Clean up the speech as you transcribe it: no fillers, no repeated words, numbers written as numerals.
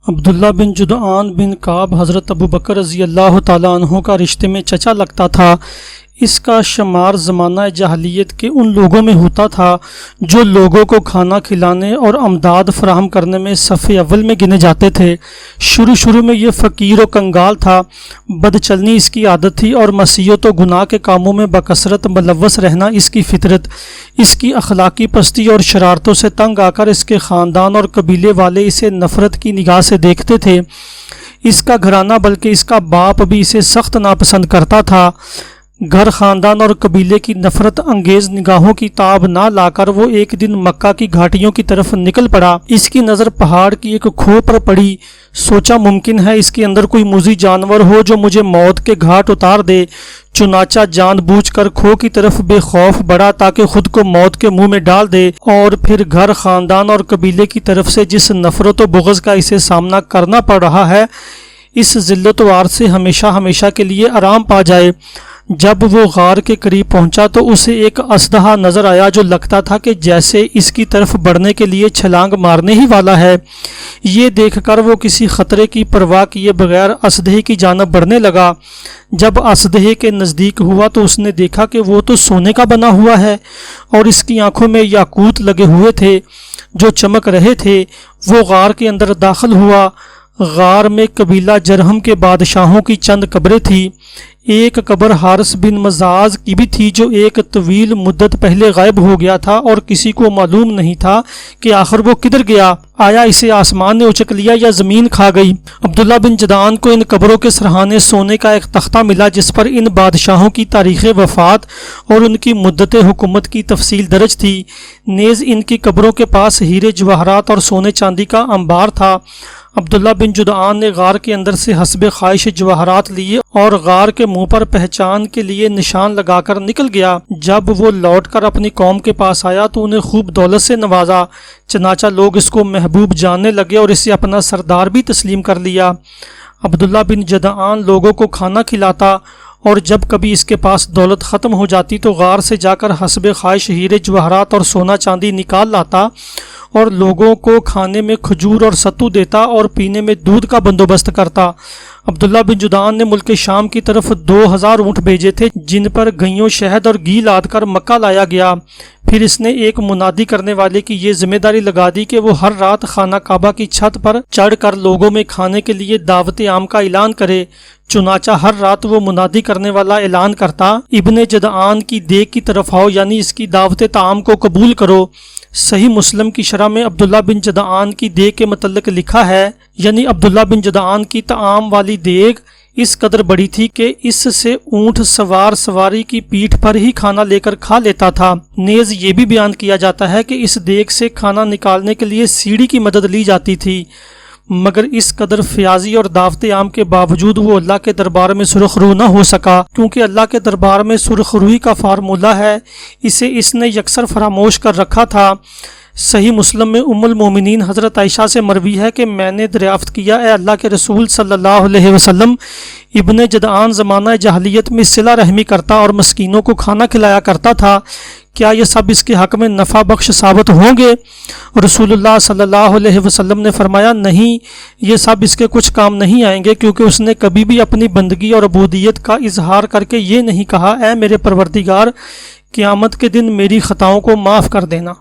عبداللہ بن جدعان بن کعب حضرت ابو بکر رضی اللہ تعالیٰ عنہ کا رشتے میں چچا لگتا تھا۔ اس کا شمار زمانہ جاہلیت کے ان لوگوں میں ہوتا تھا جو لوگوں کو کھانا کھلانے اور امداد فراہم کرنے میں صف اول میں گنے جاتے تھے۔ شروع میں یہ فقیر و کنگال تھا، بد چلنی اس کی عادت تھی اور معصیت و گناہ کے کاموں میں بکثرت ملوث رہنا اس کی فطرت۔ اس کی اخلاقی پستی اور شرارتوں سے تنگ آ کر اس کے خاندان اور قبیلے والے اسے نفرت کی نگاہ سے دیکھتے تھے۔ اس کا گھرانہ بلکہ اس کا باپ بھی اسے سخت ناپسند کرتا تھا۔ گھر، خاندان اور قبیلے کی نفرت انگیز نگاہوں کی تاب نہ لا کر وہ ایک دن مکہ کی گھاٹیوں کی طرف نکل پڑا۔ اس کی نظر پہاڑ کی ایک کھو پر پڑی۔ سوچا ممکن ہے اس کے اندر کوئی موذی جانور ہو جو مجھے موت کے گھاٹ اتار دے۔ چنانچہ جان بوجھ کر کھو کی طرف بے خوف بڑھا تاکہ خود کو موت کے منہ میں ڈال دے، اور پھر گھر، خاندان اور قبیلے کی طرف سے جس نفرت و بغض کا اسے سامنا کرنا پڑ رہا ہے، اس ذلت و عار سے ہمیشہ کے لیے آرام پا جائے۔ جب وہ غار کے قریب پہنچا تو اسے ایک اژدہا نظر آیا جو لگتا تھا کہ جیسے اس کی طرف بڑھنے کے لیے چھلانگ مارنے ہی والا ہے۔ یہ دیکھ کر وہ کسی خطرے کی پرواہ کیے بغیر اژدہے کی جانب بڑھنے لگا۔ جب اژدہے کے نزدیک ہوا تو اس نے دیکھا کہ وہ تو سونے کا بنا ہوا ہے اور اس کی آنکھوں میں یاقوت لگے ہوئے تھے جو چمک رہے تھے۔ وہ غار کے اندر داخل ہوا۔ غار میں قبیلہ جرہم کے بادشاہوں کی چند قبریں تھیں۔ ایک قبر حارث بن مزاز کی بھی تھی جو ایک طویل مدت پہلے غائب ہو گیا تھا اور کسی کو معلوم نہیں تھا کہ آخر وہ کدھر گیا۔ آیا اسے آسمان نے اچک لیا یا زمین کھا گئی؟ عبداللہ بن جدعان کو ان قبروں کے سرحانے سونے کا ایک تختہ ملا جس پر ان بادشاہوں کی تاریخ وفات اور ان کی مدت حکومت کی تفصیل درج تھی۔ نیز ان کی قبروں کے پاس ہیرے جواہرات اور سونے چاندی کا انبار تھا۔ عبداللہ بن جدعان نے غار کے اندر سے حسب خواہش جواہرات لیے اور غار کے منہ پر پہچان کے لیے نشان لگا کر نکل گیا۔ جب وہ لوٹ کر اپنی قوم کے پاس آیا تو انہیں خوب دولت سے نوازا، چنانچہ لوگ اس کو محبوب جاننے لگے اور اسے اپنا سردار بھی تسلیم کر لیا۔ عبداللہ بن جدعان لوگوں کو کھانا کھلاتا اور جب کبھی اس کے پاس دولت ختم ہو جاتی تو غار سے جا کر حسب خواہش ہیرے جواہرات اور سونا چاندی نکال لاتا اور لوگوں کو کھانے میں کھجور اور ستو دیتا اور پینے میں دودھ کا بندوبست کرتا۔ عبداللہ بن جدعان نے ملک شام کی طرف 2000 اونٹ بھیجے تھے جن پر گئیوں، شہد اور گھی لاد کر مکہ لایا گیا۔ پھر اس نے ایک منادی کرنے والے کی یہ ذمہ داری لگا دی کہ وہ ہر رات خانہ کعبہ کی چھت پر چڑھ کر لوگوں میں کھانے کے لیے دعوت عام کا اعلان کرے۔ چنانچہ ہر رات وہ منادی کرنے والا اعلان کرتا، ابن جدعان کی دیگ کی طرف آؤ، یعنی اس کی دعوت طعام کو قبول کرو۔ صحیح مسلم کی شرح میں عبداللہ بن جدعان کی دیگ کے متعلق لکھا ہے، یعنی عبداللہ بن جدعان کی طعام والی دیگ اس قدر بڑی تھی کہ اس سے اونٹ سواری کی پیٹھ پر ہی کھانا لے کر کھا لیتا تھا۔ نیز یہ بھی بیان کیا جاتا ہے کہ اس دیگ سے کھانا نکالنے کے لیے سیڑھی کی مدد لی جاتی تھی، مگر اس قدر فیاضی اور دعوت عام کے باوجود وہ اللہ کے دربار میں سرخ رو نہ ہو سکا، کیونکہ اللہ کے دربار میں سرخ روئی کا فارمولہ ہے، اسے اس نے یکسر فراموش کر رکھا تھا۔ صحیح مسلم میں ام المومنین حضرت عائشہ سے مروی ہے کہ میں نے دریافت کیا، اے اللہ کے رسول صلی اللہ علیہ وسلم، ابن جدعان زمانہ جاہلیت میں صلہ رحمی کرتا اور مسکینوں کو کھانا کھلایا کرتا تھا، کیا یہ سب اس کے حق میں نفع بخش ثابت ہوں گے؟ رسول اللہ صلی اللہ علیہ وسلم نے فرمایا، نہیں، یہ سب اس کے کچھ کام نہیں آئیں گے، کیونکہ اس نے کبھی بھی اپنی بندگی اور عبودیت کا اظہار کر کے یہ نہیں کہا، اے میرے پروردگار، قیامت کے دن میری خطاؤں کو معاف کر دینا۔